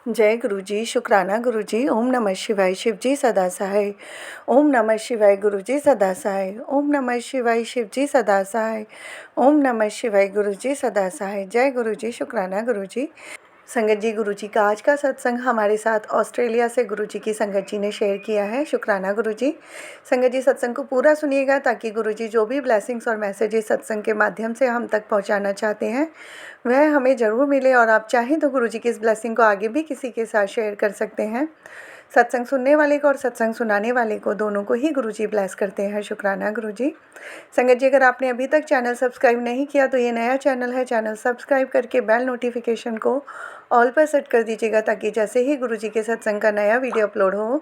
जय गुरु जी, शुक्राना गुरु जी। ओम नमः शिवाय, शिव जी सदा सहाय। ओम नमः शिवाय, गुरु जी सदा सहाय। ओम नमः शिवाय, शिव जी सदा सहाय। ओम नमः शिवाय, गुरु जी सदा सहाय। जय गुरु जी, शुक्राना गुरु जी। संगत जी, गुरु जी का आज का सत्संग हमारे साथ ऑस्ट्रेलिया से गुरु जी की संगत जी ने शेयर किया है। शुक्राना गुरु जी। संगत जी, सत्संग को पूरा सुनिएगा ताकि गुरु जी जो भी ब्लेसिंग्स और मैसेजेस सत्संग के माध्यम से हम तक पहुंचाना चाहते हैं वह हमें ज़रूर मिले, और आप चाहें तो गुरु जी की इस ब्लेसिंग को आगे भी किसी के साथ शेयर कर सकते हैं। सत्संग सुनने वाले को और सत्संग सुनाने वाले को दोनों को ही गुरु जी ब्लेस करते हैं। शुक्राना गुरु जी। संगत जी, अगर आपने अभी तक चैनल सब्सक्राइब नहीं किया तो ये नया चैनल है। चैनल सब्सक्राइब करके बेल नोटिफिकेशन को ऑल पर सेट कर दीजिएगा ताकि जैसे ही गुरु जी के सत्संग का नया वीडियो अपलोड हो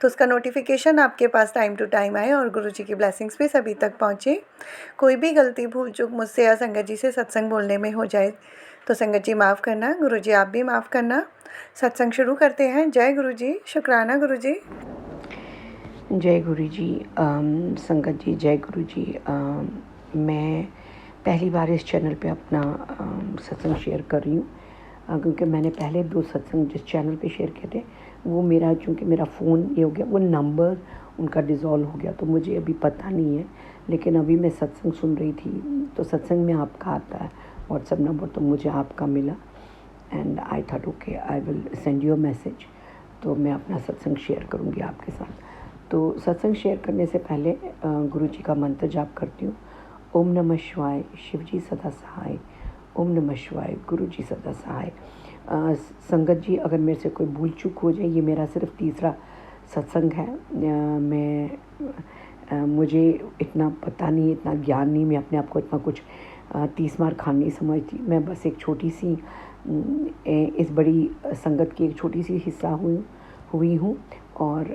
तो उसका नोटिफिकेशन आपके पास टाइम टू टाइम आए और गुरु जी की ब्लेसिंग्स भी सभी तक पहुँचे। कोई भी गलती भूल चूक मुझसे या संगत जी से सत्संग बोलने में हो जाए तो संगत जी माफ़ करना, गुरु जी आप भी माफ़ करना। सत्संग शुरू करते हैं। जय गुरु जी, शुक्राना गुरु जी। जय गुरु जी। संगत जी, जय गुरु जी। मैं पहली बार इस चैनल पे अपना सत्संग शेयर कर रही हूँ, क्योंकि मैंने पहले 2 सत्संग जिस चैनल पे शेयर किए थे वो मेरा, चूँकि मेरा फ़ोन ये हो गया, वो नंबर उनका डिज़ोल्व हो गया, तो मुझे अभी पता नहीं है। लेकिन अभी मैं सत्संग सुन रही थी तो सत्संग में आपका आता है व्हाट्सएप नंबर, तो मुझे आपका मिला and I thought okay I will send you a message. तो मैं अपना सत्संग शेयर करूँगी आपके साथ। तो सत्संग शेयर करने से पहले गुरु जी का मंत्र जाप करती हूँ। ओम नमः शिवाय, शिव जी सदा सहाय। ओम नमः शिवाय, गुरु जी सदा सहाय। संगत जी, अगर मेरे से कोई भूल चूक हो जाए, ये मेरा सिर्फ तीसरा सत्संग है। मुझे इतना पता नहीं, इतना ज्ञान नहीं, मैं अपने आप को इतना कुछ 30 मार खान नहीं समझती। मैं बस एक छोटी सी इस बड़ी संगत की एक छोटी सी हिस्सा हुई हूँ। और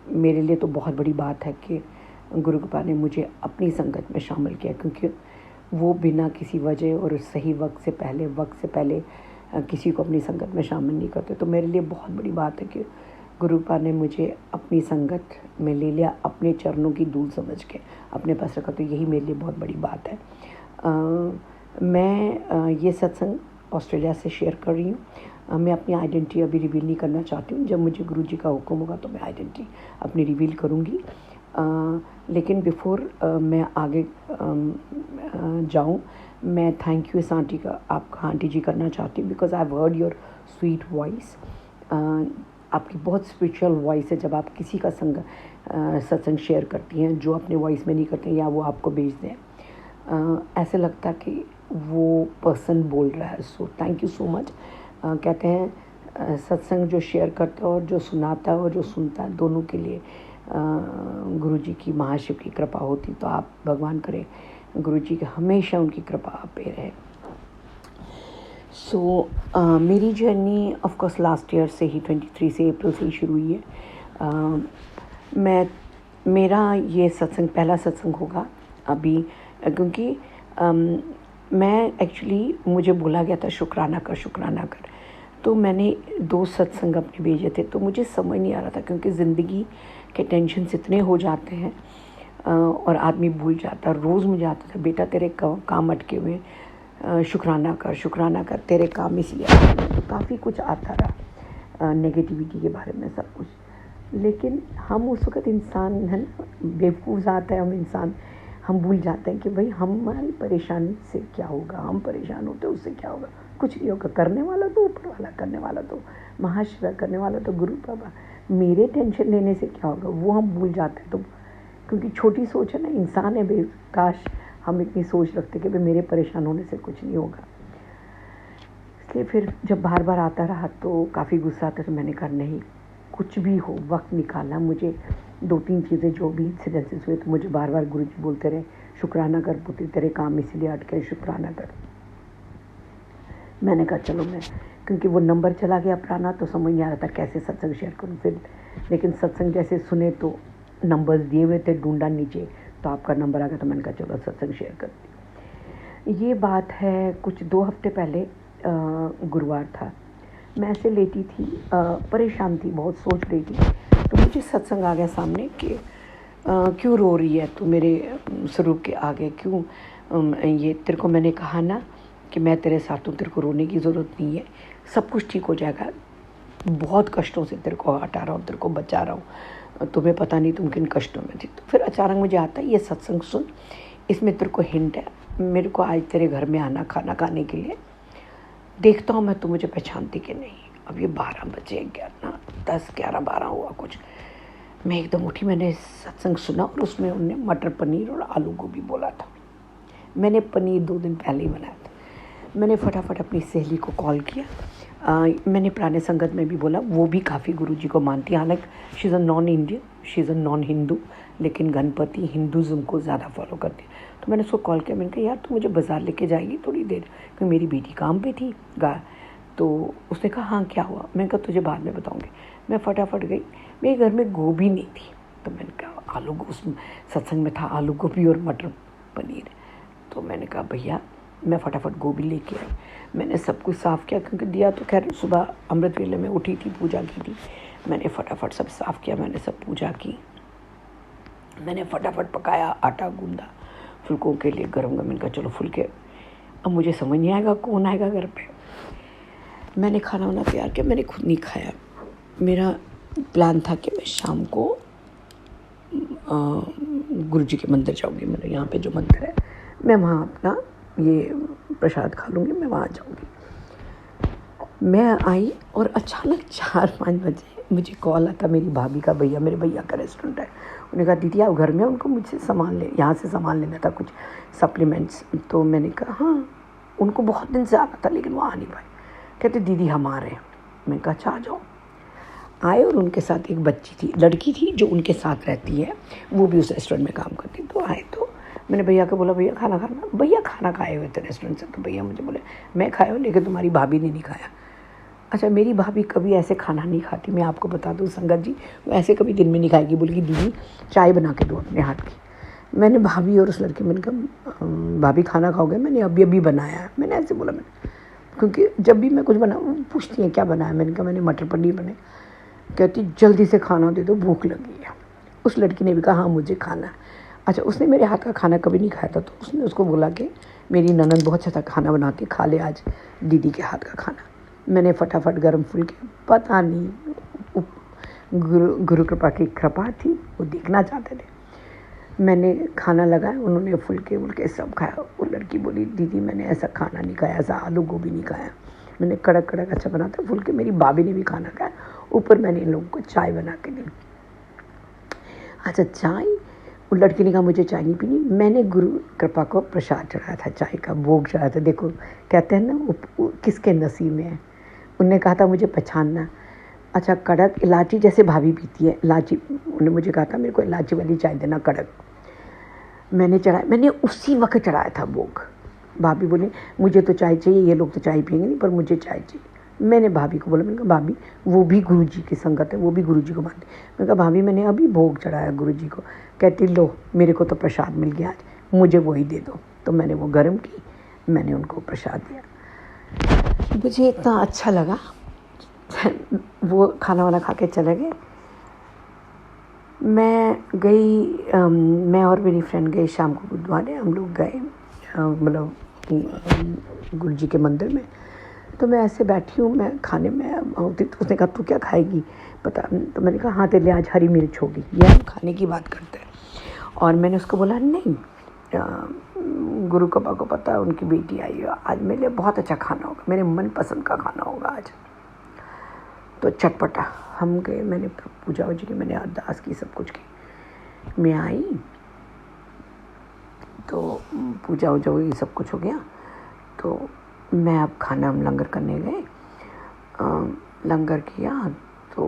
मेरे लिए तो बहुत बड़ी बात है कि गुरु कृपा ने मुझे अपनी संगत में शामिल किया, क्योंकि वो बिना किसी वजह और सही वक्त से पहले किसी को अपनी संगत में शामिल नहीं करते। तो मेरे लिए बहुत बड़ी बात है कि गुरु कृपा ने मुझे अपनी संगत में ले लिया, अपने चरणों की धूल समझ के अपने पास रखा। तो यही मेरे लिए बहुत बड़ी बात है। मैं ये सत्संग ऑस्ट्रेलिया से शेयर कर रही हूँ। मैं अपनी आइडेंटिटी अभी रिवील नहीं करना चाहती हूँ। जब मुझे गुरु जी का हुक्म होगा तो मैं आइडेंटिटी अपनी रिवील करूँगी। लेकिन बिफोर मैं आगे जाऊँ, मैं थैंक यू इस आंटी का, आपका आंटी जी करना चाहती हूँ, because I have heard your sweet voice. आपकी बहुत स्पिरिचुअल वॉइस है। जब आप किसी का सत्संग शेयर करती हैं जो अपने वॉइस में नहीं करते या वो आपको भेजते हैं, ऐसे लगता कि वो पर्सन बोल रहा है। So thank you so much. कहते हैं सत्संग जो शेयर करता है और जो सुनाता है और जो सुनता है, दोनों के लिए गुरु जी की, महाशिव की कृपा होती। तो आप भगवान करें गुरु जी की हमेशा उनकी कृपा आप पे रहे। सो मेरी journey of course last year से ही, 23 से अप्रैल से ही शुरू हुई है। मेरा ये सत्संग पहला सत्संग होगा अभी, क्योंकि मैं एक्चुअली, मुझे बोला गया था शुक्राना कर। तो मैंने 2 सत्संग अपने भेजे थे, तो मुझे समझ नहीं आ रहा था, क्योंकि ज़िंदगी के टेंशन इतने हो जाते हैं और आदमी भूल जाता है। रोज़ मुझे आता था, बेटा तेरे काम अटके हुए, शुक्राना कर, तेरे काम इसलिए। तो काफ़ी कुछ आता रहा, नेगेटिविटी के बारे में सब कुछ। लेकिन हम उस वक़्त इंसान है ना, बेवकूफ़ आता है, हम भूल जाते हैं कि भाई हमारी परेशानी से क्या होगा, हम परेशान होते हैं उससे क्या होगा, कुछ नहीं होगा। करने वाला तो ऊपर वाला, करने वाला तो महाशिव, करने वाला तो गुरु बाबा, मेरे टेंशन लेने से क्या होगा, वो हम भूल जाते हैं। तो क्योंकि छोटी सोच है ना, इंसान है, काश हम इतनी सोच रखते कि भाई मेरे परेशान होने से कुछ नहीं होगा। इसलिए फिर जब बार बार आता रहा तो काफ़ी गुस्सा आता, तो मैंने कहा नहीं, कुछ भी हो वक्त निकालना। मुझे 2-3 चीज़ें जो भी इंसिडेंसेस हुए तो मुझे बार बार गुरु जी बोलते रहे, शुक्राना कर पुत्री, तेरे काम इसलिए अटके, शुक्राना कर। मैंने कहा चलो मैं, क्योंकि वो नंबर चला गया पुराना, तो समझ नहीं आ रहा था कैसे सत्संग शेयर करूँ फिर। लेकिन सत्संग जैसे सुने तो नंबर्स दिए हुए थे, ढूंढा नीचे तो आपका नंबर आ गया, तो मैंने कहा चलो सत्संग शेयर करती हूँ। ये बात है कुछ 2 हफ्ते पहले, गुरुवार था। मैं ऐसे लेटी थी, परेशान थी, बहुत सोच रही थी, तो मुझे सत्संग आ गया सामने कि क्यों रो रही है तू मेरे स्वरूप के आगे, क्यों ये तेरे को मैंने कहा ना कि मैं तेरे साथ हूँ, तेरे को रोने की ज़रूरत नहीं है, सब कुछ ठीक हो जाएगा। बहुत कष्टों से तेरे को हटा रहा हूँ, तेरे को बचा रहा हूँ, तुम्हें पता नहीं तुम किन कष्टों में थी। तो फिर अचानक मुझे आता है ये सत्संग सुन, इसमें तेरे को हिंट है, मेरे को आज तेरे घर में आना खाना खाने के लिए, देखता हूँ मैं, तो मुझे पहचानती कि नहीं। अब ये 12 बजे 10 11 12 हुआ कुछ। मैं एकदम उठी, मैंने सत्संग सुना और उसमें उनने मटर पनीर और आलू गोभी बोला था। मैंने पनीर 2 दिन पहले ही बनाया था। मैंने फटाफट अपनी सहेली को कॉल किया। मैंने पुराने संगत में भी बोला, वो भी काफ़ी गुरुजी को मानती है, हालांकि she is a non Indian, she is a non Hindu, लेकिन गणपति हिंदुज़म को ज़्यादा फॉलो करती है। तो मैंने उसको कॉल किया, मैंने कहा यार तू मुझे बाज़ार लेके जाएगी थोड़ी देर, क्योंकि मेरी बेटी काम पे थी तो उसने कहा हाँ क्या हुआ। मैंने कहा तुझे बाद में बताऊँगी। मैं फटाफट गई, मेरे घर में गोभी नहीं थी, तो मैंने कहा उस सत्संग में था आलू गोभी और मटर पनीर। तो मैंने कहा भैया, मैं फटाफट गोभी लेके आई, मैंने सब कुछ साफ़ किया, क्योंकि दिया तो खैर सुबह अमृत वेले में उठी थी, पूजा की थी। मैंने फटाफट सब साफ़ किया, मैंने सब पूजा की, मैंने फटाफट पकाया, आटा गूंदा फुल्कों के लिए गरम गरम। मैंने कहा चलो फुल्के, अब मुझे समझ नहीं आएगा कौन आएगा घर पे। मैंने खाना वाना तैयार किया, मैंने खुद नहीं खाया। मेरा प्लान था कि मैं शाम को गुरु जी के मंदिर जाऊँगी, मेरे यहाँ पे जो मंदिर है, मैं वहाँ अपना ये प्रसाद खा लूँगी, मैं वहाँ जाऊँगी। मैं आई और अचानक 4-5 बजे मुझे कॉल आता मेरी भाभी का, भैया मेरे भैया का रेस्टोरेंट है, उन्होंने कहा दीदी आप घर में, उनको मुझसे सामान यहाँ से सामान लेना था, कुछ सप्लीमेंट्स। तो मैंने कहा हाँ, उनको बहुत दिन से आना था लेकिन वो आ नहीं पाए। कहते दीदी हम आ रहे हैं। मैंने कहा अच्छा आ जाओ। आए और उनके साथ एक बच्ची थी, लड़की थी जो उनके साथ रहती है, वो भी उस रेस्टोरेंट में काम करती। तो आए तो मैंने भैया को बोला भैया खाना खाना, भैया खाना खाए हुए थे रेस्टोरेंट से। तो भैया मुझे बोले मैं खाया हूँ लेकिन तुम्हारी भाभी ने नहीं खाया। अच्छा, मेरी भाभी कभी ऐसे खाना नहीं खाती, मैं आपको बता दूँ संगत जी, वो ऐसे कभी दिन में नहीं खाएगी, बोलेगी दीदी चाय बना के दो अपने हाथ की। मैंने भाभी और उस लड़के, मैंने कहा भाभी खाना खाओगे, मैंने अभी अभी बनाया है, मैंने ऐसे बोला। मैंने क्योंकि जब भी मैं कुछ बनाऊँ पूछती हैं क्या बनाया, मैंने कहा मैंने मटर पनीर बनाए। कहती जल्दी से खाना दे दो, भूख लगी है। उस लड़की ने भी कहा हाँ मुझे खाना है। अच्छा, उसने मेरे हाथ का खाना कभी नहीं खाया था, तो उसने उसको बोला कि मेरी ननद बहुत अच्छा खाना बनाती है, खा ले आज दीदी के हाथ का खाना। मैंने फटाफट गर्म फुल्के, पता नहीं गुरु कृपा की कृपा थी, वो देखना चाहते थे। मैंने खाना लगाया, उन्होंने फुल्के सब खाया। वो लड़की बोली दीदी मैंने ऐसा खाना नहीं खाया, ऐसा आलू गोभी नहीं खाया, मैंने कड़क कड़क अच्छा बनाता फुल्के। मेरी भाभी ने भी खाना खाया, ऊपर मैंने इन लोगों को चाय बना के दी। अच्छा चाय, वो लड़की ने कहा मुझे चाय नहीं पीनी। मैंने गुरु कृपा को प्रसाद चढ़ाया था, चाय का भोग चढ़ाया था। देखो कहते हैं ना वो किसके नसीब में है। उनने कहा था मुझे पहचानना। अच्छा, कड़क इलायची जैसे भाभी पीती है इलायची, उन्होंने मुझे कहा था मेरे को इलायची वाली चाय देना कड़क। मैंने चढ़ाया, मैंने उसी वक्त चढ़ाया था भोग। भाभी बोली मुझे तो चाय चाहिए, ये लोग तो चाय पियेंगे नहीं पर मुझे चाय चाहिए। मैंने भाभी को बोला, मैंने कहा भाभी वो भी गुरु जी की संगत है, वो भी गुरु जी को मानते। मैंने कहा भाभी मैंने अभी भोग चढ़ाया गुरु जी को। कहती लो मेरे को तो प्रसाद मिल गया आज, मुझे वही दे दो। तो मैंने वो गर्म की, मैंने उनको प्रसाद दिया। मुझे इतना अच्छा लगा। वो खाना वाना खा के चले गए। मैं मैं और मेरी फ्रेंड गए शाम को गुरुद्वारे। हम लोग गए मतलब गुरु जी के मंदिर में। तो मैं ऐसे बैठी हूँ, मैं खाने में होती, तो उसने कहा तू क्या खाएगी पता। तो मैंने कहा हाँ तेरे लिए आज हरी मिर्च होगी, ये हम खाने की बात करते हैं। और मैंने उसको बोला नहीं, गुरु कृपा को पता है उनकी बेटी आई है, आज मेरे लिए बहुत अच्छा खाना होगा, मेरे मनपसंद का खाना होगा आज। तो चटपटा हम गए, मैंने पूजा वूजा की, मैंने अरदास की, सब कुछ की। मैं आई तो पूजा वूजा हुई, सब कुछ हो गया। तो मैं अब खाना, हम लंगर करने गए, लंगर किया। तो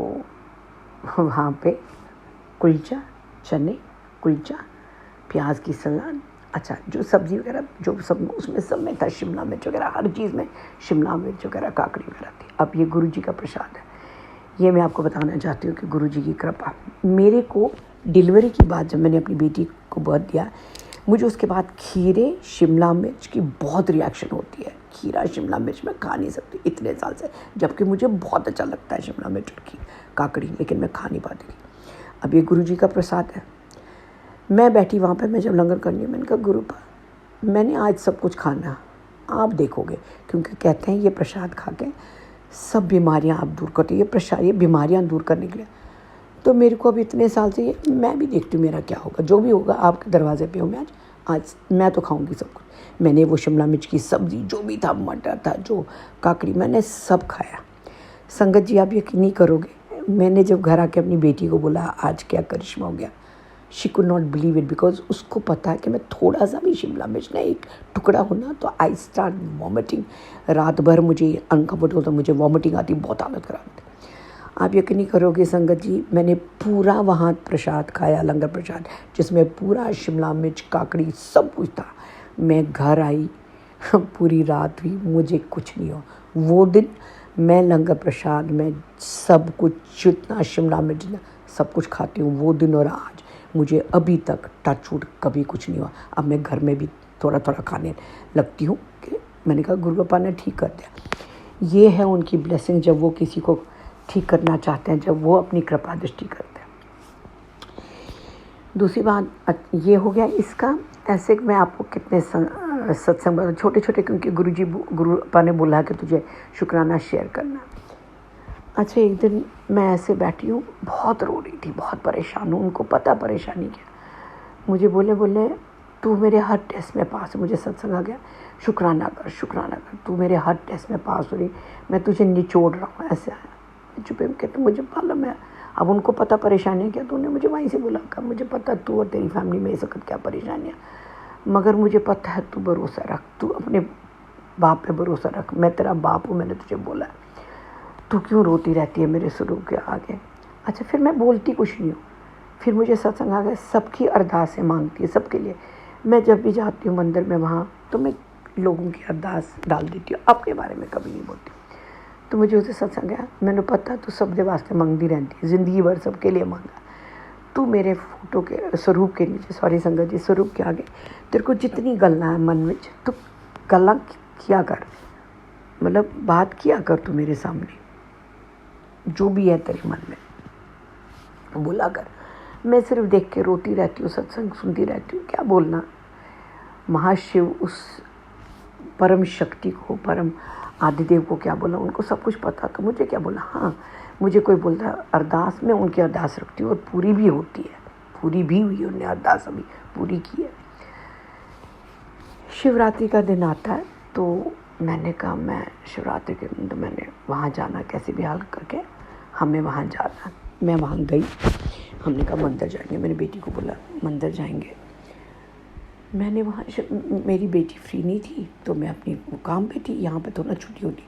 वहाँ पे कुलचा, चने कुलचा, प्याज की सलाद, अच्छा जो सब्ज़ी वगैरह जो सब उसमें सब में था, शिमला मिर्च वगैरह, हर चीज़ में शिमला मिर्च वगैरह, काकड़ी वगैरह थी। अब ये गुरु जी का प्रसाद है, ये मैं आपको बताना चाहती हूँ कि गुरु जी की कृपा। मेरे को डिलीवरी के बाद जब मैंने अपनी बेटी को बर्थ दिया, मुझे उसके बाद खीरे शिमला मिर्च की बहुत रिएक्शन होती है। खीरा शिमला मिर्च मैं खा नहीं सकती इतने साल से, जबकि मुझे बहुत अच्छा लगता है शिमला मिर्च की काकड़ी, लेकिन मैं खा नहीं पाती थी। अब ये गुरु जी का प्रसाद है। मैं बैठी वहाँ पे, मैं जब लंगर करनी है, मैंने कहा गुरु मैंने आज सब कुछ खाना, आप देखोगे, क्योंकि कहते हैं ये प्रसाद खा के सब बीमारियां आप दूर करते, ये प्रसाद, ये बीमारियां दूर करने के लिए। तो मेरे को अब इतने साल से ये मैं भी देखती हूँ मेरा क्या होगा, जो भी होगा आपके दरवाजे पे हूँ मैं आज मैं तो खाऊंगी सब कुछ। मैंने वो शिमला मिर्च की सब्ज़ी जो भी था, मटर था, जो काकड़ी, मैंने सब खाया। संगत जी आप यकीन नहीं करोगे, मैंने जब घर आके अपनी बेटी को बोला आज क्या करिश्मा हो गया, she could not believe it, because उसको पता है कि मैं थोड़ा सा भी शिमला मिर्च ना एक टुकड़ा हो ना तो आई स्टार्ट वॉमिटिंग। रात भर मुझे अनकम्फर्टेबल होता, मुझे वॉमिटिंग आती, बहुत हालत ख़राब होती। आप यकीन नहीं करोगे संगत जी, मैंने पूरा वहाँ प्रसाद खाया, लंगर प्रसाद, जिसमें पूरा शिमला मिर्च, काकड़ी सब कुछ था। मैं घर आई, पूरी रात हुई, मुझे कुछ नहीं हुआ। वो दिन मैं लंगर प्रसाद में सब कुछ जितना शिमला मिर्च सब कुछ खाती हूँ, वो दिन और आज मुझे अभी तक टचवुड कभी कुछ नहीं हुआ। अब मैं घर में भी थोड़ा थोड़ा खाने लगती हूँ कि मैंने कहा गुरु पापा ने ठीक कर दिया। ये है उनकी ब्लेसिंग, जब वो किसी को ठीक करना चाहते हैं, जब वो अपनी कृपा दृष्टि करते हैं। दूसरी बात ये हो गया इसका। ऐसे मैं आपको कितने सत्संग छोटे छोटे, क्योंकि गुरु पापा ने बोला कि तुझे शुक्राना शेयर करना। अच्छा, एक दिन मैं ऐसे बैठी हूँ, बहुत रो रही थी, बहुत परेशान हूँ, उनको पता परेशानी क्या। मुझे बोले तू मेरे हर टेस्ट में पास है। मुझे सत्संग आ गया, शुक्राना कर, तू मेरे हर टेस्ट में पास हो रही, मैं तुझे निचोड़ रहा हूँ। ऐसे आया चुपे के, तो मुझे मालूम है अब उनको पता परेशानी है क्या, तो उन्होंने मुझे वहीं से बोला कर, मुझे पता तू और तेरी फैमिली में इस वक्त क्या परेशानियाँ, मगर मुझे पता है तू भरोसा रख, तू अपने बाप पे भरोसा रख, मैं तेरा बाप हूँ, मैंने तुझे बोला है, तू क्यों रोती रहती है मेरे स्वरूप के आगे। अच्छा, फिर मैं बोलती कुछ नहीं हूँ। फिर मुझे सत्संग आ गया, सबकी अरदासें मांगती है सबके लिए। मैं जब भी जाती हूँ मंदिर में वहाँ, तो मैं लोगों की अरदास डाल देती हूँ, अपने बारे में कभी नहीं बोलती। तो मुझे उसे सत्संग आया, मैंने पता तू सब दे वास्ते मांगती रहती है, ज़िंदगी भर सबके लिए मांगा। तू मेरे फोटो के स्वरूप के नीचे, सॉरी संगत जी, स्वरूप के आगे तेरे को जितनी गलना है मन में, तो गल्ला किया कर, मतलब बात किया कर तू मेरे सामने, जो भी है तेरे मन में बोला कर। मैं सिर्फ देख के रोती रहती हूँ, सत्संग सुनती रहती हूँ, क्या बोलना। महाशिव उस परम शक्ति को, परम आदिदेव को क्या बोला, उनको सब कुछ पता था, मुझे क्या बोला। हाँ, मुझे कोई बोलता अरदास में उनकी अरदास रखती हूँ और पूरी भी होती है, पूरी भी हुई, उन्होंने अरदास अभी पूरी की है। शिवरात्रि का दिन आता है, तो मैंने कहा मैं शिवरात्रि के दिन तो मैंने वहाँ जाना, कैसे भी हाल करके हमें वहाँ जाना। मैं वहाँ गई, हमने कहा मंदिर जाएंगे, मेरी बेटी को बोला मंदिर जाएंगे। मैंने वहाँ, मेरी बेटी फ्री नहीं थी, तो मैं अपनी काम पे थी, यहाँ पे थोड़ा छुट्टी होती,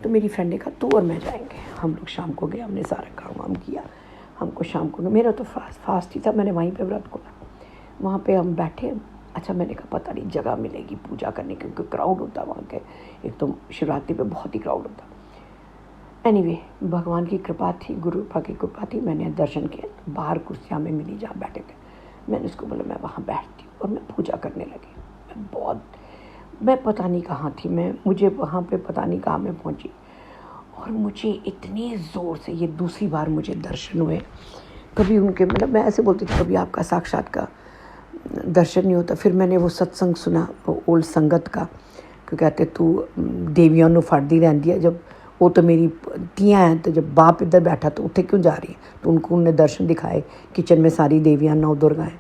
तो मेरी फ्रेंड ने कहा तू और मैं जाएंगे। हम लोग शाम को गए, हमने सारा काम वाम किया, हमको शाम को, मेरा तो फास्ट ही था, मैंने वहीं पे व्रत खोला। वहाँ पे हम बैठे। अच्छा, मैंने कहा पता नहीं जगह मिलेगी पूजा करने की, क्योंकि क्राउड होता वहाँ के, एक तो शिवरात्रि पे बहुत ही क्राउड होता। एनीवे, भगवान की कृपा थी, गुरु कृपा की कृपा थी, मैंने दर्शन किए। बाहर कुर्सियाँ में मिली जहाँ बैठे थे, मैंने उसको बोला मैं वहाँ बैठती हूँ, और मैं पूजा करने लगी। मैं पता नहीं कहाँ थी, मुझे वहाँ पे पता नहीं कहाँ मैं पहुँची, और मुझे इतने ज़ोर से, ये दूसरी बार मुझे दर्शन हुए। कभी उनके, मतलब मैं ऐसे बोलती थी कभी आपका साक्षात का दर्शन नहीं होता। फिर मैंने वो सत्संग सुना ओल्ड संगत का, क्यों कहते तू देवियों ਨੂੰ फड़दी रहती है, जब वो तो मेरी तियाँ हैं, तो जब बाप इधर बैठा तो उत्थे क्यों जा रही है, तो उनको उन्होंने दर्शन दिखाए, किचन में सारी देवियाँ 9 दुर्गाएँ।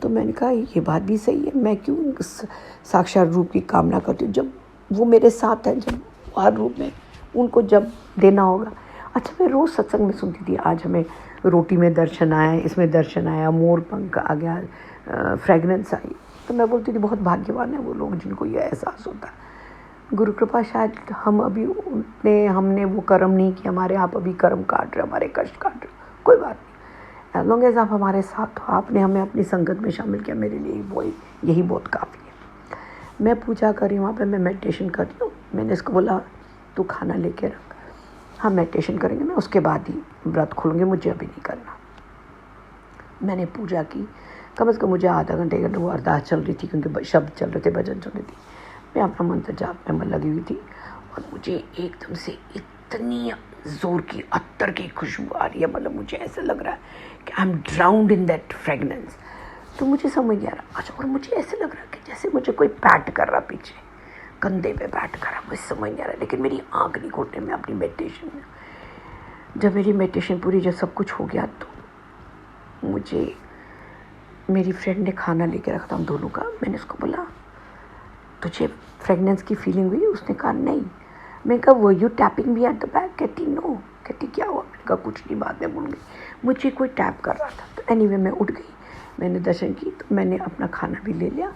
तो मैंने कहा ये बात भी सही है, मैं क्यों साक्षात रूप की कामना करती हूँ, जब वो मेरे साथ है, जब हर रूप में उनको जब देना होगा। अच्छा, मैं रोज़ सत्संग में सुनती थी, आज हमें रोटी में दर्शन आया, इसमें दर्शन आया, मोर पंख आ गया, फ्रेगनेंस आई, तो मैं बोलती थी बहुत भाग्यवान है वो लोग जिनको ये एहसास होता है। गुरु कृपा, शायद हमने वो कर्म नहीं किया, हमारे आप अभी कर्म काट रहे, हमारे कष्ट काट रहे, कोई बात नहीं, एज लॉन्ग एज आप हमारे साथ हो, आपने हमें अपनी संगत में शामिल किया, मेरे लिए यही बहुत काफ़ी है। मैं पूजा कर रही हूँ, वहाँ पर मैं मेडिटेशन कर रही हूँ। मैंने इसको बोला तू खाना लेके रख, हम मेडिटेशन करेंगे, मैं उसके बाद ही व्रत खोलूँगी, मुझे अभी नहीं करना। मैंने पूजा की, कम से कम मुझे आधा घंटे वो अरदास चल रही थी, क्योंकि शब्द चल रहे थे, भजन चल रही थी, मैं अपना मंत्र जाप में लगी हुई थी, और मुझे एकदम से इतनी ज़ोर की अत्तर की खुशबू आ रही है, मतलब मुझे ऐसा लग रहा है कि I am ड्राउन्ड in that fragrance. तो मुझे समझ नहीं आ रहा। अच्छा, और मुझे ऐसे लग रहा है कि जैसे मुझे कोई पैट कर रहा पीछे, कंधे पे बैठ कर, मुझे समझ नहीं आ रहा, लेकिन मेरी आँख नहीं खोलने में अपनी मेडिटेशन में। जब मेरी मेडिटेशन पूरी, जब सब कुछ हो गया, तो मुझे मेरी फ्रेंड ने खाना लेके रखा था हम दोनों का। मैंने उसको बोला, तुझे फ्रेगनेंस की फीलिंग हुई? उसने कहा नहीं। मैंने कहा वो you tapping me at the back? कहती नो। कहती क्या हुआ? मैंने कहा कुछ नहीं, बाद में बोल गई। मुझे कोई टैप कर रहा था। तो एनीवे मैं उठ गई, मैंने दर्शन की, तो मैंने अपना खाना भी ले लिया।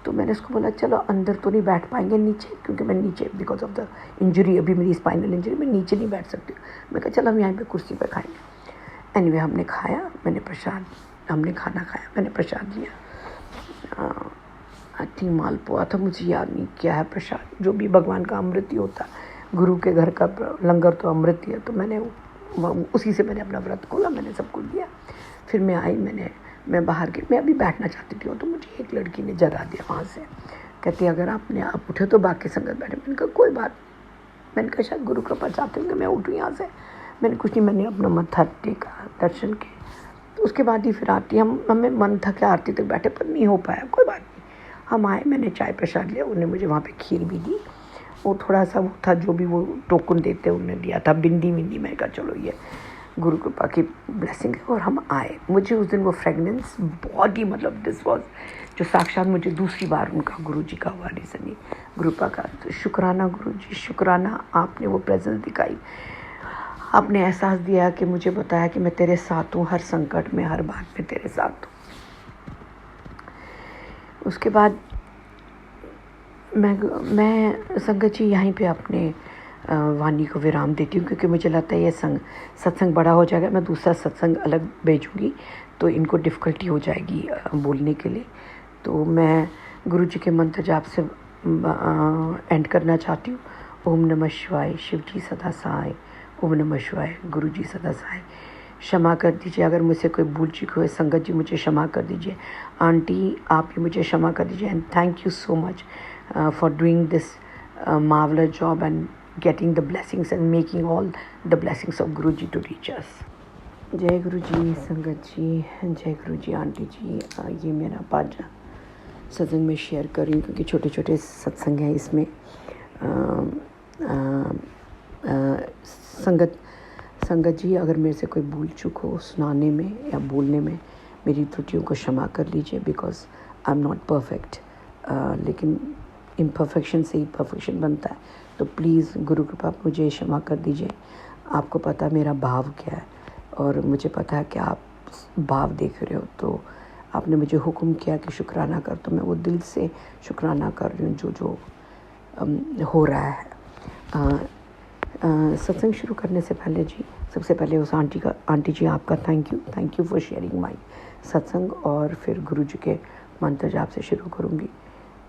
तो मैंने उसको बोला चलो अंदर तो नहीं बैठ पाएंगे नीचे, क्योंकि मैं नीचे बिकॉज ऑफ द इंजरी, अभी मेरी स्पाइनल इंजरी, मैं नीचे नहीं बैठ सकती। मैं कहा चलो हम यहाँ पे कुर्सी पे खाएंगे। एनीवे हमने खाया, हमने खाना खाया, मैंने प्रसाद लिया। आई थिंक मालपुआ था, मुझे याद नहीं क्या है प्रसाद, जो भी भगवान का अमृत ही होता, गुरु के घर का लंगर तो अमृत ही है। तो मैंने उसी से मैंने अपना व्रत खोला, मैंने सबको दिया। फिर मैं आई, मैं बाहर गई, मैं अभी बैठना चाहती थी, तो मुझे एक लड़की ने जगा दिया वहाँ से। कहती अगर आप उठे तो बाकी संगत बैठे। मैंने कहा कोई बात। मैंने कहा शायद गुरु कृपा चाहते हैं कि मैं उठूँ यहाँ से। मैंने कुछ नहीं, मैंने अपना मत्था टेका, दर्शन के। तो उसके बाद ही फिर आरती, हमें मन था कि आरती तक बैठे, पर नहीं हो पाया, कोई बात नहीं। हम आए, मैंने चाय प्रसाद लिया, उन्होंने मुझे वहाँ पे खीर भी दी। वो थोड़ा सा वो था जो भी वो टोकन देते उन्होंने दिया था, बिंदी विंदी। मैंने कहा चलो ये गुरु कृपा की ब्लेसिंग है। और हम आए। मुझे उस दिन वो फ्रेगनेंस बहुत ही, मतलब दिस वॉज जो साक्षात मुझे दूसरी बार उनका गुरु जी का हुआ रीज़न ही गुरु कृपा का। तो शुक्राना गुरु जी, शुक्राना, आपने वो प्रेजेंस दिखाई, आपने एहसास दिया कि मुझे बताया कि मैं तेरे साथ हूँ, हर संकट में, हर बात में तेरे साथ हूँ। उसके बाद मैं संगत जी यहीं पे अपने वाणी को विराम देती हूँ, क्योंकि मुझे लगता है ये सत्संग बड़ा हो जाएगा, मैं दूसरा सत्संग अलग भेजूँगी तो इनको डिफ़िकल्टी हो जाएगी बोलने के लिए। तो मैं गुरु जी के मंत्र जाप से एंड करना चाहती हूँ। ओम नमः शिवाय, शिव जी सदा सहाय। ओम नमः शिवाय, गुरु जी सदा सहाय। क्षमा कर दीजिए अगर मुझसे कोई भूल चूक हुए, संगत जी मुझे क्षमा कर दीजिए, आंटी आप भी मुझे क्षमा कर दीजिए। And thank you so much for doing this marvelous job and getting the blessings and making all the blessings of Guruji to reach us. जय गुरु जी, संगत जी, जय गुरु जी, आंटी जी। ये मेरा पाँच सत्संग में शेयर कर रही हूँ, क्योंकि छोटे छोटे सत्संग हैं इसमें। संगत जी अगर मेरे से कोई भूल चूक हो सुनाने में या बोलने में, मेरी त्रुटियों को क्षमा कर लीजिए, because I am not perfect. लेकिन इम्परफेक्शन से ही परफेक्शन बनता है। तो प्लीज़ गुरु कृपा मुझे क्षमा कर दीजिए। आपको पता मेरा भाव क्या है, और मुझे पता है कि आप भाव देख रहे हो। तो आपने मुझे हुक्म किया कि शुक्राना कर, तो मैं वो दिल से शुक्राना कर रही हूँ जो हो रहा है। सत्संग शुरू करने से पहले जी, सबसे पहले उस आंटी जी आपका thank you for sharing my सत्संग। और फिर गुरु जी के मंत्र जाप से शुरू करूँगी।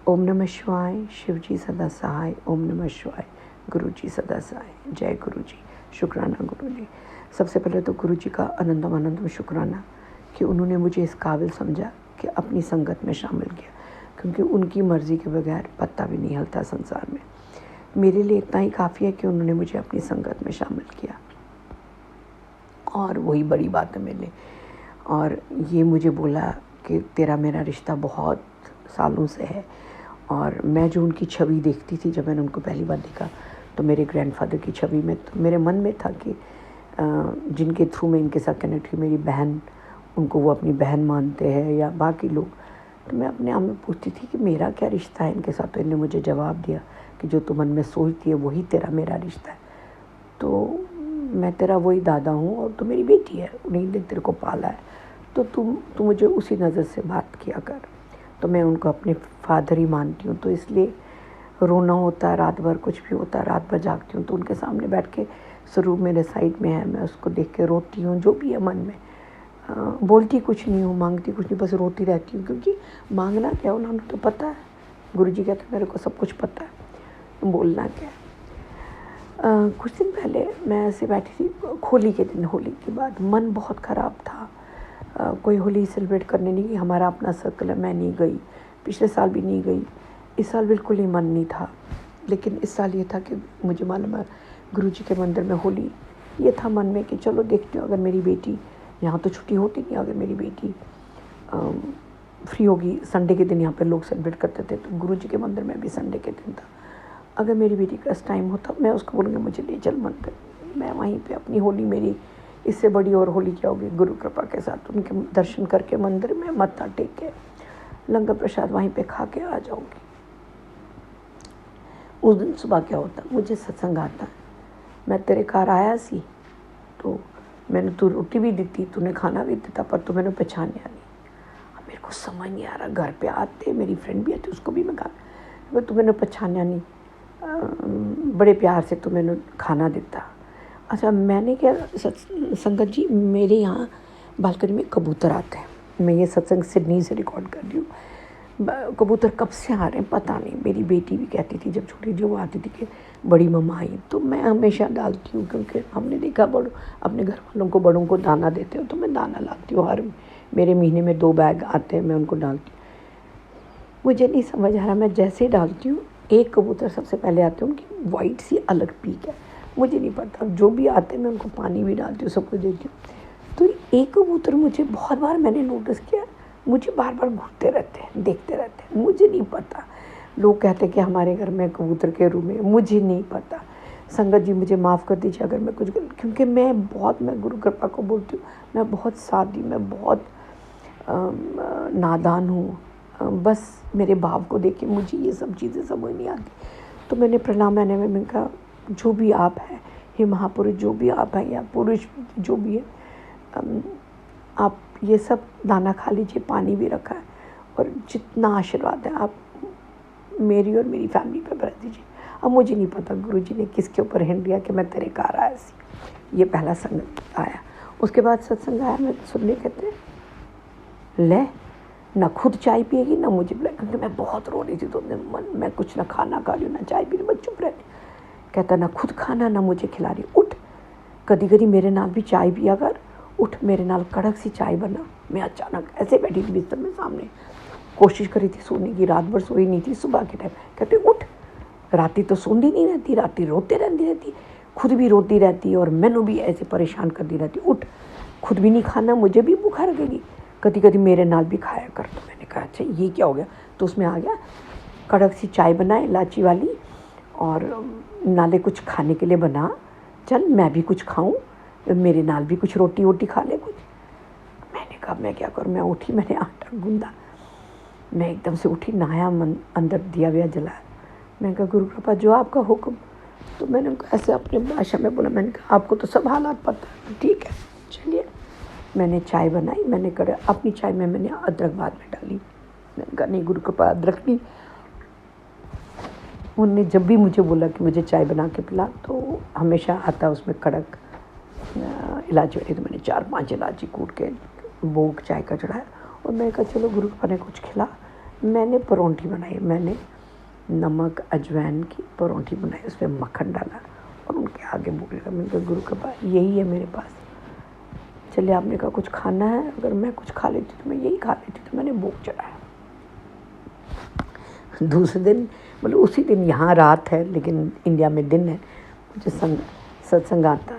ओम नमः शिवाय, शिव जी सदा सहाय। ओम नमः शिवाय, गुरु जी सदा सहाय। जय गुरु जी, शुक्राना गुरु जी। सबसे पहले तो गुरु जी का अनंतम शुक्राना कि उन्होंने मुझे इस काबिल समझा कि अपनी संगत में शामिल किया, क्योंकि उनकी मर्ज़ी के बगैर पत्ता भी नहीं हिलता संसार में। मेरे लिए इतना ही काफ़ी है कि उन्होंने मुझे अपनी संगत में शामिल किया, और वही बड़ी बात है मेरे लिए। और ये मुझे बोला कि तेरा मेरा रिश्ता बहुत सालों से है। और मैं जो उनकी छवि देखती थी, जब मैंने उनको पहली बार देखा, तो मेरे ग्रैंडफादर की छवि में, तो मेरे मन में था कि जिनके थ्रू मैं इनके साथ कनेक्ट हुई, मेरी बहन, उनको वो अपनी बहन मानते हैं या बाकी लोग। तो मैं अपने आप में पूछती थी कि मेरा क्या रिश्ता है इनके साथ। तो इन्होंने मुझे जवाब दिया कि जो तू मन में सोचती है वही तेरा मेरा रिश्ता है। तो मैं तेरा वही दादा हूँ और तू मेरी बेटी है, उन्हीं ने तेरे को पाला है, तो तू मुझे उसी नज़र से बात किया कर। तो मैं उनको अपने फादर ही मानती हूँ। तो इसलिए रोना होता है रात भर, कुछ भी होता है रात भर जागती हूँ, तो उनके सामने बैठ के स्वरूप मेरे साइड में है, मैं उसको देख के रोती हूँ, जो भी है मन में। बोलती कुछ नहीं हूँ, मांगती कुछ नहीं, बस रोती रहती हूँ, क्योंकि मांगना क्या है उन्होंने तो पता है। गुरु जी कहते हैं मेरे को सब कुछ पता है, बोलना क्या है। कुछ दिन पहले मैं ऐसे बैठी थी, होली के दिन, होली के बाद मन बहुत ख़राब था। कोई होली सेलिब्रेट करने नहीं गई, हमारा अपना सर्कल है, मैं नहीं गई, पिछले साल भी नहीं गई, इस साल बिल्कुल ही मन नहीं था। लेकिन इस साल ये था कि मुझे मालूम है गुरु जी के मंदिर में होली, ये था मन में कि चलो देखती हूँ, अगर मेरी बेटी, यहाँ तो छुट्टी होती नहीं, अगर मेरी बेटी फ्री होगी, संडे के दिन यहाँ पे लोग सेलिब्रेट करते थे, तो गुरु जी के मंदिर में भी संडे के दिन था। अगर मेरी बेटी का टाइम होता मैं उसको बोलूँगी मुझे ले चल मंदिर, मैं वहीं पे अपनी होली, मेरी इससे बड़ी और होली क्या होगी, गुरु कृपा के साथ उनके दर्शन करके मंदिर में मत्था टेक के लंगर प्रसाद वहीं पे खा के आ जाऊँगी। उस दिन सुबह क्या होता, मुझे सत्संग आता, मैं तेरे घर आया सी तो मैंने तू रोटी भी दी, तूने खाना भी दिया, पर तू मैंने पहचानिया नहीं। अब मेरे को समझ नहीं आ रहा, घर पे आते मेरी फ्रेंड भी आती, उसको भी मैं कहा तू मैंने पहचानिया नहीं, बड़े प्यार से तू मैंने खाना दिता। अच्छा, मैंने क्या, संगत जी मेरे यहाँ बालकनी में कबूतर आते हैं, मैं ये सत्संग सिडनी से रिकॉर्ड कर रही हूँ। कबूतर कब से आ रहे हैं पता नहीं। मेरी बेटी भी कहती थी जब छोटी, जो वो आती थी कि बड़ी मम्मा आई, तो मैं हमेशा डालती हूँ, क्योंकि हमने देखा बड़ों अपने घर वालों को, बड़ों को दाना देते हो, तो मैं दाना लाती हूँ, हर मेरे महीने में 2 बैग आते हैं, मैं उनको डालती हूँ। मुझे नहीं समझ आ रहा, मैं जैसे ही डालती हूँ एक कबूतर सबसे पहले आते हैं, उनकी वाइट सी अलग पीक है, मुझे नहीं पता, जो भी आते हैं मैं उनको पानी भी डालती हूँ, सब कुछ देती हूँ। तो एक कबूतर मुझे बहुत बार मैंने नोटिस किया, मुझे बार बार घूरते रहते हैं, देखते रहते हैं, मुझे नहीं पता। लोग कहते हैं कि हमारे घर में कबूतर के रूम है, मुझे नहीं पता। संगत जी मुझे माफ़ कर दीजिए अगर मैं कुछ, क्योंकि मैं गुरु कृपा को बोलती हूँ, मैं बहुत सादी, मैं बहुत नादान हूँ। बस मेरे भाव को देख के मुझे ये सब चीज़ें समझ नहीं आती। तो मैंने प्रणाम, मैंने कहा जो भी आप हैं, हे महापुरुष, जो भी आप हैं या पुरुष जो भी है, आप ये सब दाना खा लीजिए, पानी भी रखा है, और जितना आशीर्वाद है आप मेरी और मेरी फैमिली पे बरत दीजिए। अब मुझे नहीं पता गुरुजी ने किसके ऊपर हिंट दिया कि मैं तेरे घर आया सी। ये पहला संगत आया, उसके बाद सत्संग आया, मैं सुनने कहते ले ना खुद चाय पिएगी ना मुझे पिला, क्योंकि मैं बहुत रो रही थी तो मैं कुछ ना खाना खा रही हूँ ना चाय पी रही, मैं चुप रहती। कहता ना खुद खाना ना मुझे खिला रही, उठ कदी कदी मेरे नाल भी चाय पिया कर, उठ मेरे नाल कड़क सी चाय बना। मैं अचानक ऐसे बैठी थी बिस्तर में सामने, कोशिश करी थी सोने की, रात भर सोई नहीं थी। सुबह के टाइम कहते उठ, राती तो सोती नहीं रहती, राती रोते रहती, खुद भी रोती रहती और मैनू भी ऐसे परेशान करती रहती, उठ खुद भी नहीं खाना, मुझे भी भूखा लगेगी, कदी कदी मेरे नाल भी खाया कर। तो मैंने कहा अच्छा ये क्या हो गया, तो उसमें आ गया कड़क सी चाय बनाए इलायची वाली, और नाले कुछ खाने के लिए बना, चल मैं भी कुछ खाऊं, मेरे नाल भी कुछ रोटी वोटी खा ले कुछ। मैंने कहा मैं क्या करूं, मैं उठी, मैंने आटा गूंदा, मैं एकदम से उठी, नहाया, अंदर दिया व्या जलाया। मैंने कहा गुरु कृपा जो आपका हुक्म। तो मैंने उनको ऐसे अपनी भाषा में बोला, मैंने कहा आपको तो सब हालात पता है, ठीक है चलिए। मैंने चाय बनाई, मैंने कर अपनी चाय में मैंने अदरक बाद में डाली। मैंने कहा नहीं गुरु कृपा अदरक नहीं। उनने जब भी मुझे बोला कि मुझे चाय बना के पिला, तो हमेशा आता उसमें कड़क इलायची वाली, तो मैंने 4-5 इलायची कूट के भोग चाय का चढ़ाया। और मैंने कहा चलो गुरु कृपा ने कुछ खिला। मैंने परौंठी बनाई, मैंने नमक अजवाइन की परौंठी बनाई, उसमें मक्खन डाला और उनके आगे भोग लगा। मैंने कहा गुरु कृपा यही है मेरे पास, चलिए आपने कहा कुछ खाना है, अगर मैं कुछ खा लेती तो मैं यही खा लेती। तो मैंने भोग चढ़ाया। दूसरे दिन मतलब उसी दिन, यहाँ रात है लेकिन इंडिया में दिन है, मुझे सत्संग आता,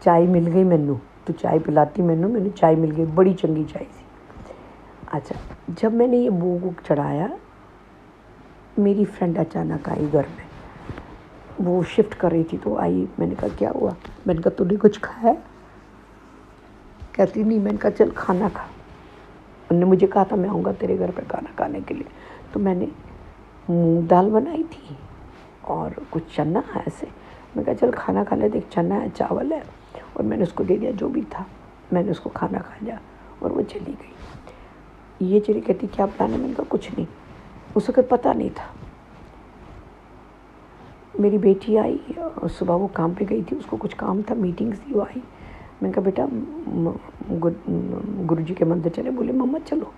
चाय मिल गई मैनू, तो चाय पिलाती मैनू चाय मिल गई, बड़ी चंगी चाय थी। अच्छा, जब मैंने ये भोग चढ़ाया, मेरी फ्रेंड अचानक आई घर में, वो शिफ्ट कर रही थी तो आई। मैंने कहा क्या हुआ, मैंने कहा तूने कुछ खाया? कहती नहीं। मैंने कहा चल खाना खा। उन्होंने मुझे कहा था मैं आऊँगा तेरे घर पर खाना खाने के लिए, तो मैंने मूंग दाल बनाई थी और कुछ चना ऐसे। मैं कहा चल खाना खा ले, देख चना है चावल है, और मैंने उसको दे दिया जो भी था, मैंने उसको खाना खा लिया और वो चली गई। ये चली, कहती क्या प्लान है? मैंने कहा कुछ नहीं, उस वक्त पता नहीं था। मेरी बेटी आई, सुबह वो काम पे गई थी, उसको कुछ काम था, मीटिंग्स थी, वो आई। मैंने कहा बेटा गुरुजी के मंदिर चले? बोले मम्मा चलो।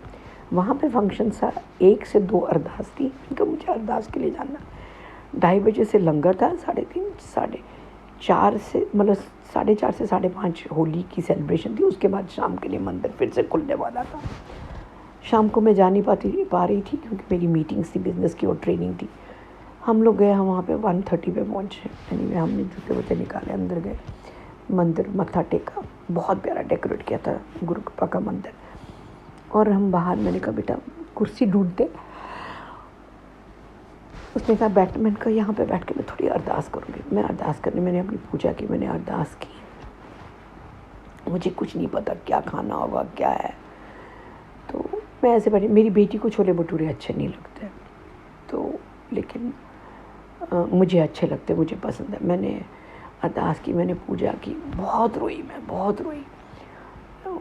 वहाँ पे फंक्शन था, 1 से 2 अरदास थी। मैंने कहा मुझे अरदास के लिए जाना। 2:30 बजे से लंगर था, 3:30 4:30 से मतलब 4:30 से 5:30 होली की सेलिब्रेशन थी। उसके बाद शाम के लिए मंदिर फिर से खुलने वाला था। शाम को मैं जा नहीं पा रही थी क्योंकि मेरी मीटिंग्स थी, बिज़नेस की और ट्रेनिंग थी। हम लोग गए, हम वहाँ पे 1:30 पे पहुँचे। एनीवे हमने जूते वूते निकाले, अंदर गए, मंदिर मत्था टेका। बहुत प्यारा डेकोरेट किया था गुरु कृपा का मंदिर। और हम बाहर, मैंने कहा बेटा कुर्सी ढूंढते, उसने कहा बैठ, मैंने कहा यहाँ पे बैठ के मैं थोड़ी अरदास करूँगी। मैं अरदास करने, मैंने अपनी पूजा की, मैंने अरदास की। मुझे कुछ नहीं पता क्या खाना होगा क्या है, तो मैं ऐसे बैठी। मेरी बेटी को छोले भटूरे अच्छे नहीं लगते, तो लेकिन मुझे अच्छे लगते, मुझे पसंद है। मैंने अरदास की, मैंने पूजा की, बहुत रोई, मैं बहुत रोई।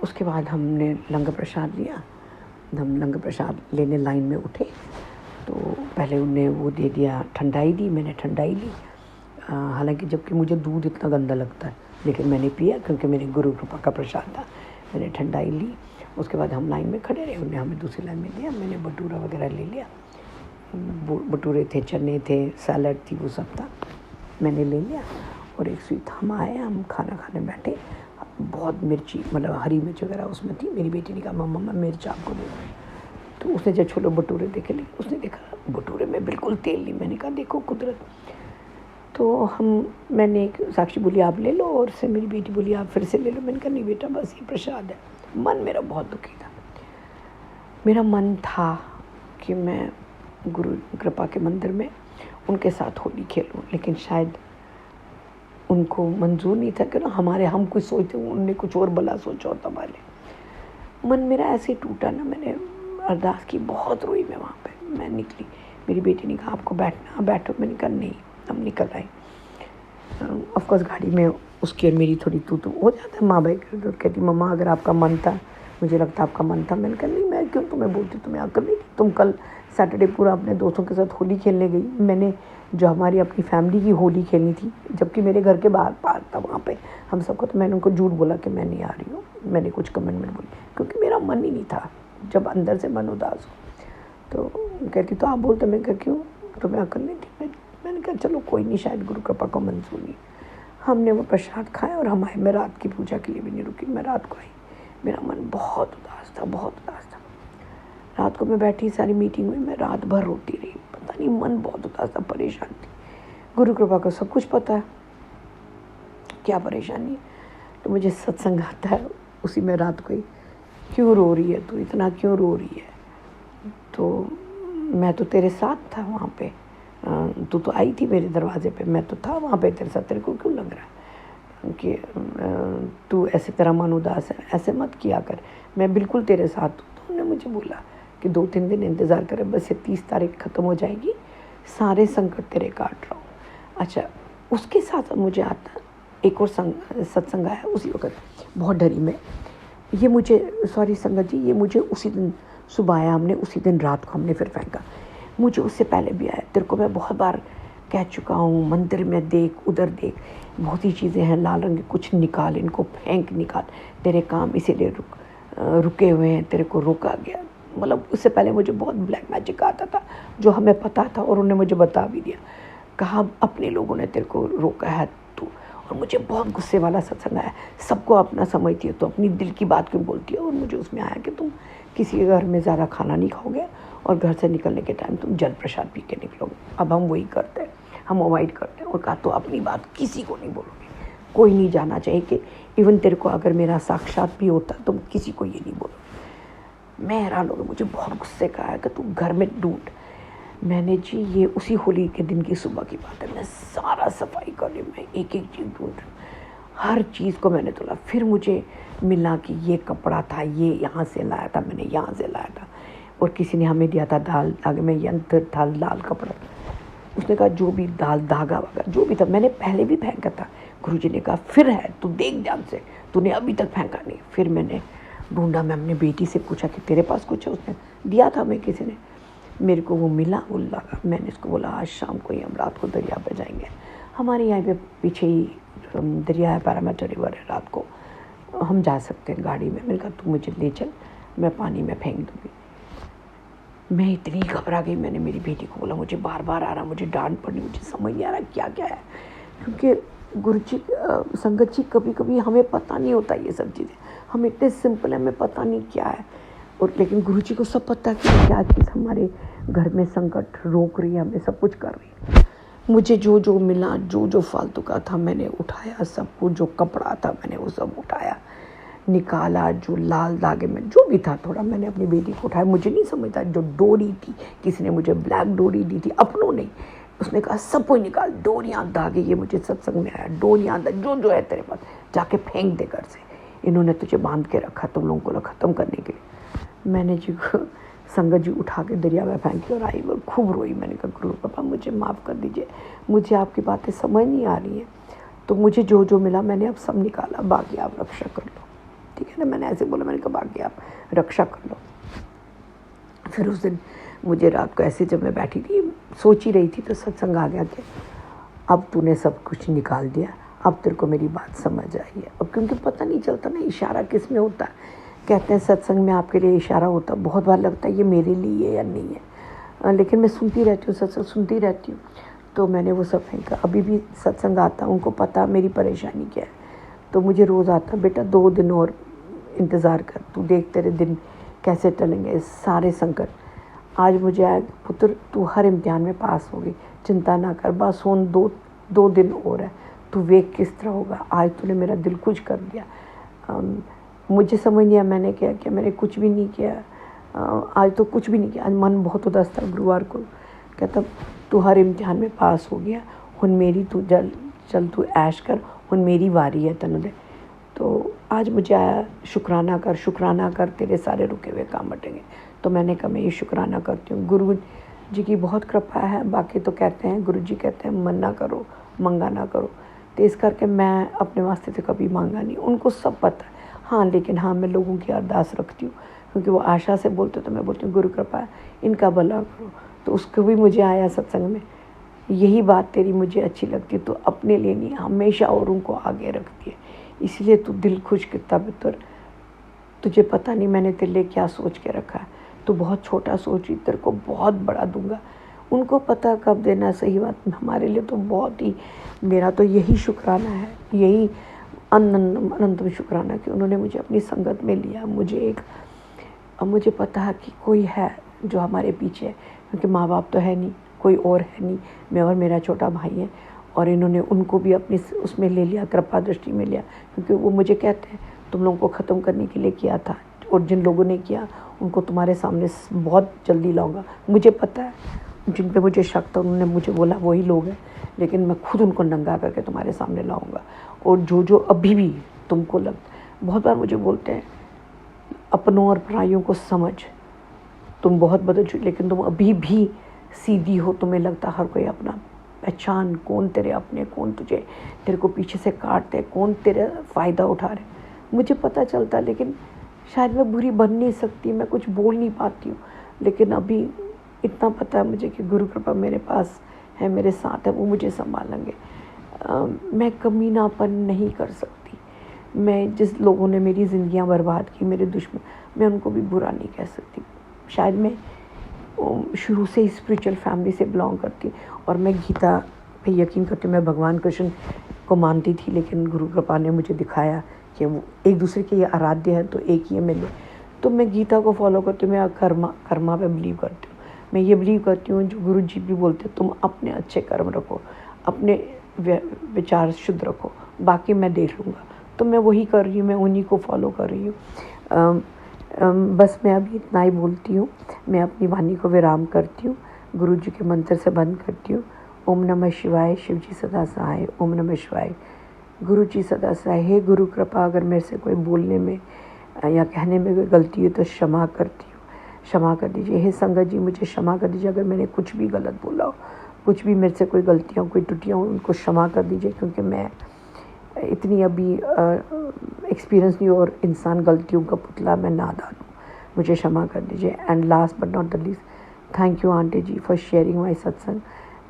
उसके बाद हमने लंगर प्रसाद लिया। हम लंगर प्रसाद लेने लाइन में उठे तो पहले उनने वो दे दिया, ठंडाई दी, मैंने ठंडाई ली। हालांकि जबकि मुझे दूध इतना गंदा लगता है, लेकिन मैंने पिया क्योंकि मेरे गुरु कृपा का प्रसाद था। मैंने ठंडाई ली। उसके बाद हम लाइन में खड़े रहे, उन्होंने हमें दूसरी लाइन में दिया। मैंने भटूरा वगैरह ले लिया, भटूरे थे, चने थे, सैलड थी, वो सब था, मैंने ले लिया। और एक स्वीट हम आए, हम खाना खाने बैठे। बहुत मिर्ची, मतलब हरी मिर्च वगैरह उसमें थी। मेरी बेटी ने कहा मम्मा मिर्च आपको दे दो, तो उसने जब छोले भटूरे देखे, लेकिन उसने देखा भटूरे में बिल्कुल तेल नहीं। मैंने कहा देखो कुदरत। तो मैंने एक, साक्षी बोली आप ले लो, और से मेरी बेटी बोली आप फिर से ले लो। मैंने कहा नहीं बेटा, बस ये प्रसाद है। मन मेरा बहुत दुखी था। मेरा मन था कि मैं गुरु कृपा के मंदिर में उनके साथ होली खेलूं, लेकिन शायद उनको मंजूर नहीं था कि ना हम कुछ सोचते, उनने कुछ और भला सोचा होता हमारे। मन मेरा ऐसे टूटा ना, मैंने अरदास की, बहुत रोई मैं वहाँ पे। मैं निकली, मेरी बेटी ने कहा आपको बैठना, बैठो। मैंने कहा नहीं। हम निकल आए। ऑफकोर्स गाड़ी में उसकी और मेरी थोड़ी तू हो जाता है। माँ भाई कहती मम्मा अगर आपका मन था, मुझे लगता आपका मन था। मैंने कहा नहीं, मैं क्यों तुम्हें बोलती, तुम्हें अक्ल नहीं थी? तुम कल सैटरडे पूरा अपने दोस्तों के साथ होली खेलने गई। मैंने जो हमारी अपनी फैमिली की होली खेलनी थी, जबकि मेरे घर के बाहर पार्क था वहाँ पे हम सबको, तो मैंने उनको झूठ बोला कि मैं नहीं आ रही हूँ। मैंने कुछ कमेंटमेंट बोली क्योंकि मेरा मन ही नहीं था। जब अंदर से मन उदास हो तो कहती तो आप बोलते। मैं कहा क्यों, तुम्हें अक्ल नहीं थी? मैंने कहा चलो कोई नहीं, शायद गुरु कृपा को मंजूर नहीं। हमने वो प्रसाद खाया और हम आए। मैं रात की पूजा के लिए भी नहीं रुकी, मैं रात को आई। मेरा मन बहुत उदास था, बहुत उदास था। रात को मैं बैठी, सारी मीटिंग में मैं रात भर रोती रही। पता नहीं, मन बहुत उदास था, परेशान थी। गुरु कृपा को सब कुछ पता है क्या परेशानी है। तो मुझे सत्संग आता है, उसी में रात को ही, क्यों रो रही है तू, इतना क्यों रो रही है? तो मैं तो तेरे साथ था वहाँ पे, तू तो आई थी मेरे दरवाजे पे, मैं तो था वहाँ पे तेरे साथ, तेरे को क्यों लग रहा है कि तू ऐसे तेरा मन उदास है? ऐसे मत किया कर, मैं बिल्कुल तेरे साथ हूँ। तो उन्होंने मुझे बोला कि 2-3 दिन इंतज़ार करें, बस ये 30 तारीख ख़त्म हो जाएगी, सारे संकट तेरे काट रहा हूँ। अच्छा, उसके साथ मुझे आता एक और सत्संग आया उसी वक्त, बहुत डरी मैं। ये मुझे, सॉरी संगत जी, ये मुझे उसी दिन सुबह आया, हमने उसी दिन रात को हमने फिर फेंका। मुझे उससे पहले भी आया। तेरे को मैं बहुत बार कह चुका हूँ, मंदिर में देख, उधर देख, बहुत सी चीज़ें हैं लाल रंग की, कुछ निकाल, इनको फेंक, निकाल, तेरे काम इसीलिए रुके हुए हैं, तेरे को रोका गया। मतलब उससे पहले मुझे बहुत ब्लैक मैजिक आता था जो हमें पता था, और उन्होंने मुझे बता भी दिया, कहा अपने लोगों ने तेरे को रोका है तू। और मुझे बहुत गुस्से वाला सत्संग आया, सबको अपना समझती है तो अपनी दिल की बात क्यों बोलती है। और मुझे उसमें आया कि तुम किसी के घर में ज़्यादा खाना नहीं खाओगे और घर से निकलने के टाइम तुम जल प्रसाद पी के निकलोगे। अब हम वही करते हैं, हम अवॉइड करते हैं। और कहा तो अपनी बात किसी को नहीं बोलोगे, कोई नहीं जाना चाहिए कि इवन तेरे को अगर मेरा साक्षात भी होता तुम किसी को ये नहीं बोलोगे। मैं हैरान हो गई, मुझे बहुत गुस्से का आया कि तू घर में ढूंढ। मैंने जी, ये उसी होली के दिन की सुबह की बात है, मैं सारा सफाई कर रही हूँ, मैं एक एक चीज़ ढूंढ रही हूँ, हर चीज़ को मैंने तोला। फिर मुझे मिला कि ये कपड़ा था, ये यहाँ से लाया था, मैंने यहाँ से लाया था, और किसी ने हमें दिया था दाल धागे में यंत्र था, लाल कपड़ा। उसने कहा जो भी दाल धागा वगैरह जो भी था, मैंने पहले भी फेंका था। गुरुजी ने कहा फिर है, तू देख ध्यान से, तूने अभी तक फेंका नहीं। फिर मैंने ढूंढा, मैं अपनी बेटी से पूछा कि तेरे पास कुछ है? उसने दिया था हमें किसी ने, मेरे को वो मिला, वो लगा। मैंने इसको बोला आज शाम को ही हम रात को दरिया पे जाएंगे, हमारे यहाँ पे पीछे ही दरिया है, पैरामीटर रिवर है, रात को हम जा सकते हैं गाड़ी में। मैंने कहा तू मुझे ले चल, मैं पानी में फेंक दूँगी। मैं इतनी घबरा गई, मैंने मेरी बेटी को बोला मुझे बार बार आ रहा, मुझे डांट पड़ी, मुझे समझ नहीं आ रहा क्या क्या है। क्योंकि गुरु जी, संगत जी, कभी कभी हमें पता नहीं होता ये सब चीज़ें, हम इतने सिंपल है, हमें पता नहीं क्या है। और लेकिन गुरु जी को सब पता कि क्या चीज़ हमारे घर में संकट रोक रही है, हमें सब कुछ कर रही है। मुझे जो जो मिला, जो जो फालतू का था मैंने उठाया, सब कुछ जो कपड़ा था मैंने वो सब उठाया, निकाला, जो लाल धागे में जो भी था थोड़ा, मैंने अपनी बेटी को उठाया। मुझे नहीं समझ था, जो डोरी थी, किसी ने मुझे ब्लैक डोरी दी थी, अपनों नहीं। उसने कहा सब कोई निकाल, डोरियाँ धागे, ये मुझे सत्संग में आया, डोरियाँ जो है तेरे पास जाके फेंक दे घर से, इन्होंने तुझे बांध के रखा तुम लोगों को ख़त्म करने के लिए। मैंने जी संगत जी उठा के दरिया में फेंकी और आई और खूब रोई। मैंने कहा गुरु पापा मुझे माफ़ कर दीजिए, मुझे आपकी बातें समझ नहीं आ रही हैं। तो मुझे जो जो मिला मैंने अब सब निकाला, बाकी आप रक्षा कर लो, ठीक है ना। मैंने ऐसे बोला, मैंने कहा बाकी आप रक्षा कर लो। फिर उस दिन मुझे रात को ऐसे जब मैं बैठी थी सोच ही रही थी, तो सत्संग आ गया कि अब तूने सब कुछ निकाल दिया, अब तेरे को मेरी बात समझ आई है। अब क्योंकि पता नहीं चलता ना इशारा किस में होता है। कहते हैं सत्संग में आपके लिए इशारा होता है, बहुत बार लगता है ये मेरे लिए या नहीं है, लेकिन मैं सुनती रहती हूँ, सत्संग सुनती रहती हूँ। तो मैंने वो सब फेंका। अभी भी सत्संग आता, उनको पता मेरी परेशानी क्या है, तो मुझे रोज़ आता, बेटा 2 दिन और इंतज़ार कर, तू देख तेरे दिन कैसे टलेंगे सारे संकट। आज मुझे आया पुत्र तू हर इम्तिहान में पास होगी, चिंता ना कर, बस उन 2 दिन और है, तू वेख किस तरह होगा। आज तूने मेरा दिल खुश कर दिया। मुझे समझ नहीं आया मैंने क्या किया, मैंने कुछ भी नहीं किया। आज तो कुछ भी नहीं किया, आज मन बहुत उदास था। गुरुवार को कहता तू हर इम्तिहान में पास हो गया, हुन मेरी तू चल तू ऐश कर, हुन मेरी वारी है तनु दे। तो आज मुझे आया शुक्राना कर, तेरे सारे रुके हुए काम बटेंगे। तो मैंने कहा मैं ये शुक्राना करती हूँ, गुरु जी की बहुत कृपा है। बाकी तो कहते हैं, गुरु जी कहते हैं मन ना करो, मंगा ना करो। तो इस करके मैं अपने वास्ते तो कभी मांगा नहीं, उनको सब पता है। हाँ लेकिन हाँ मैं लोगों की अरदास रखती हूँ, क्योंकि वो आशा से बोलते तो मैं बोलती हूँ गुरु कृपा है, इनका भला करो। तो उसको भी मुझे आया सत्संग में, यही बात तेरी मुझे अच्छी लगती है, तो अपने लिए नहीं हमेशा और उनको आगे रखती है, इसलिए तू दिल खुश कितना बेहतर। तुझे पता नहीं मैंने तेरे लिए क्या सोच के रखा है, तो बहुत छोटा सोची, तेरे को बहुत बड़ा दूंगा। उनको पता कब देना, सही बात। हमारे लिए तो बहुत ही, मेरा तो यही शुक्राना है, यही अनंतम शुक्राना कि उन्होंने मुझे अपनी संगत में लिया। मुझे पता है कि कोई है जो हमारे पीछे है, क्योंकि माँ बाप तो है नहीं, कोई और है नहीं, मैं और मेरा छोटा भाई है। और इन्होंने उनको भी अपनी उसमें ले लिया, कृपा दृष्टि में लिया, क्योंकि वो मुझे कहते हैं तुम लोगों को ख़त्म करने के लिए किया था, और जिन लोगों ने किया उनको तुम्हारे सामने बहुत जल्दी लाऊंगा। मुझे पता है जिन पे मुझे शक था, उन्होंने मुझे बोला वही लोग हैं, लेकिन मैं खुद उनको नंगा करके तुम्हारे सामने लाऊंगा। और जो अभी भी तुमको बहुत बार मुझे बोलते हैं अपनों और पराइयों को समझ, तुम बहुत बदल चुकी, लेकिन तुम अभी भी सीधी हो, तुम्हें लगता हर कोई अपना। पहचान कौन तेरे अपने, कौन तेरे को पीछे से काटते, कौन तेरा फ़ायदा उठा रहे, मुझे पता चलता। लेकिन शायद मैं बुरी बन नहीं सकती, मैं कुछ बोल नहीं पाती हूँ, लेकिन अभी इतना पता है मुझे कि गुरु कृपा मेरे पास है, मेरे साथ है, वो मुझे संभालेंगे। मैं कमीनापन नहीं कर सकती। मैं जिस लोगों ने मेरी ज़िंदगियाँ बर्बाद की, मेरे दुश्मन, मैं उनको भी बुरा नहीं कह सकती। शायद मैं शुरू से ही स्पिरिचुअल फैमिली से बिलोंग करती, और मैं गीता पे यकीन करती हूँ। मैं भगवान कृष्ण को मानती थी, लेकिन गुरु कृपा ने मुझे दिखाया कि वो एक दूसरे के ये आराध्य है, तो एक ही है मिले। तो मैं गीता को फॉलो करती हूँ, मैं कर्मा पे बिलीव करती हूँ। मैं ये बिलीव करती हूँ जो गुरु जी भी बोलते, तुम अपने अच्छे कर्म रखो, अपने विचार शुद्ध रखो, बाकी मैं देख लूँगा। तो मैं वही कर रही हूँ, मैं उन्हीं को फॉलो कर रही हूँ। बस मैं अभी इतना ही बोलती हूँ। मैं अपनी वाणी को विराम करती हूँ, गुरु जी के मंत्र से बंद करती हूँ। ओम नमः शिवाय, शिव जी सदा सहाय। ओम नमः शिवाय, गुरु जी सदा सहाय। हे गुरु कृपा, अगर मेरे से कोई बोलने में या कहने में कोई गलती हो तो क्षमा करती हूँ, क्षमा कर दीजिए। हे संगत जी मुझे क्षमा कर दीजिए, अगर मैंने कुछ भी गलत बोला हो, कुछ भी मेरे से कोई गलतियाँ, कोई त्रुटियाँ हो, उनको क्षमा कर दीजिए, क्योंकि मैं इतनी अभी एक्सपीरियंस नहीं, और इंसान गलतियों का पुतला, मैं नादान हूँ, मुझे क्षमा कर दीजिए। And last but not the least, thank you aunty ji for sharing my satsang,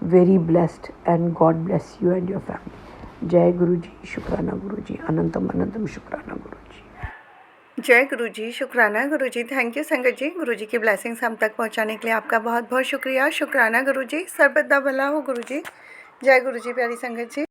very blessed, and God bless you and your family. जय गुरु जी, शुक्राना गुरु जी, अनंतम अनंतम शुक्राना गुरु जी। जय गुरु जी, शुक्राना गुरु जी। थैंक यू संगत जी, गुरु जी की ब्लेसिंग्स हम तक पहुंचाने के लिए आपका बहुत बहुत शुक्रिया। शुक्राना गुरु जी, सर्वदा भला हो गुरु जी। जय गुरु जी, प्यारी संगत जी।